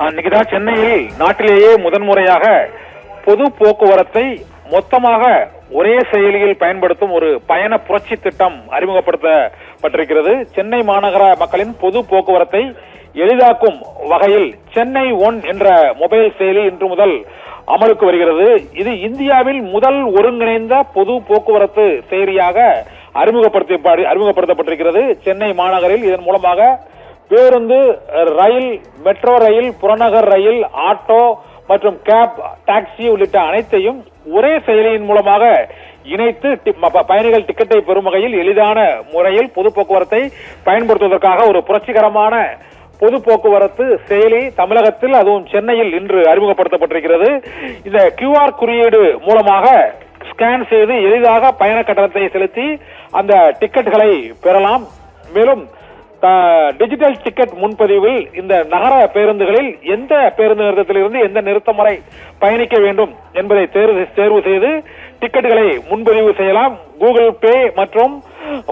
இன்னைக்குதான் சென்னையில் நாட்டிலேயே முதன்முறையாக பொது போக்குவரத்தை மொத்தமாக ஒரே செயலியில் பயன்படுத்தும் ஒரு பயண புரட்சி திட்டம் அறிமுகப்படுத்தப்பட்டிருக்கிறது. சென்னை மாநகர மக்களின் பொது போக்குவரத்தை எளிதாக்கும் வகையில் சென்னை ஒன் என்ற மொபைல் செயலி இன்று முதல் அமலுக்கு வருகிறது. இது இந்தியாவில் முதல் ஒருங்கிணைந்த பொது போக்குவரத்து செயலியாக அறிமுகப்படுத்தப்பட்டிருக்கிறது. சென்னை மாநகரில் இதன் மூலமாக பேருந்து, ரயில், மெட்ரோ ரயில், புறநகர் ரயில், ஆட்டோ மற்றும் கேப், டாக்ஸி உள்ளிட்ட அனைத்தையும் ஒரே செயலியின் மூலமாக இணைத்து பயணிகள் டிக்கெட்டை பெறும் வகையில் எளிதான முறையில் பொது போக்குவரத்தை பயன்படுத்துவதற்காக ஒரு புரட்சிகரமான பொது போக்குவரத்து செயலி தமிழகத்தில், அதுவும் சென்னையில் இன்று அறிமுகப்படுத்தப்பட்டிருக்கிறது. இந்த QR குறியீடு மூலமாக ஸ்கேன் செய்து எளிதாக பயண கட்டணத்தை செலுத்தி அந்த டிக்கெட்டுகளை பெறலாம். மேலும் டிஜிட்டல் டிக்கெட் முன்பதிவில் இந்த நகர பேருந்துகளில் எந்த பேருந்து நிறுத்தத்திலிருந்து எந்த நிறுத்தம் வரை பயணிக்க வேண்டும் என்பதை தேர்வு செய்து டிக்கெட்டுகளை முன்பதிவு செய்யலாம். கூகுள் பே மற்றும்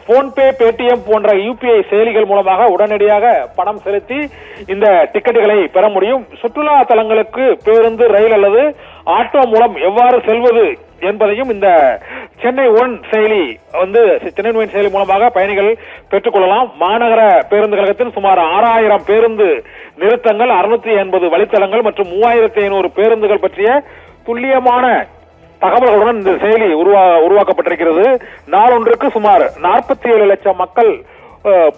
போன்பே, பேடிஎம் போன்ற UPI செயலிகள் மூலமாக உடனடியாக பணம் செலுத்தி இந்த டிக்கெட்டுகளை பெற முடியும். சுற்றுலா தலங்களுக்கு பேருந்து, ரயில் அல்லது ஆட்டோ மூலம் எவ்வாறு செல்வது என்பதையும் இந்த சென்னை ஒன் செயலி மூலமாக பயணிகள் பெற்றுக் கொள்ளலாம். மாநகர பேருந்து கழகத்தில் சுமார் 6000 பேருந்து நிறுத்தங்கள், 680 வழித்தளங்கள் மற்றும் 3500 பேருந்துகள் பற்றிய துல்லியமான தகவல்களுடன் இந்த செயலி உருவாக்கப்பட்டிருக்கிறது. நாளொன்றுக்கு சுமார் 47 லட்சம் மக்கள்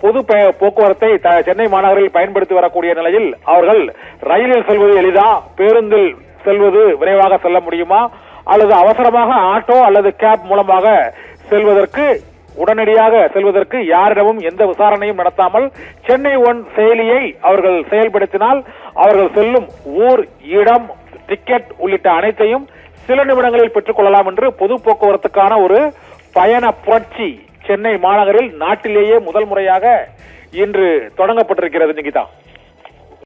பொது போக்குவரத்தை சென்னை மாநகரில் பயன்படுத்தி வரக்கூடிய நிலையில் அவர்கள் ரயிலில் செல்வது எளிதா, பேருந்தில் செல்வது விரைவாக செல்ல முடியுமா, அல்லது அவசரமாக ஆட்டோ அல்லது கேப் மூலமாக உடனடியாக செல்வதற்கு யாரிடமும் எந்த விசாரணையும் நடத்தாமல் சென்னை ஒன் செயலியை அவர்கள் செயல்படுத்தினால் அவர்கள் செல்லும் ஊர், இடம், டிக்கெட் உள்ளிட்ட அனைத்தையும் சில நிமிடங்களில் பெற்றுக் கொள்ளலாம் என்று பொது போக்குவரத்துக்கான ஒரு பயண புரட்சி சென்னை மாநகரில் நாட்டிலேயே முதல் முறையாக இன்று தொடங்கப்பட்டிருக்கிறது. நிகிதா.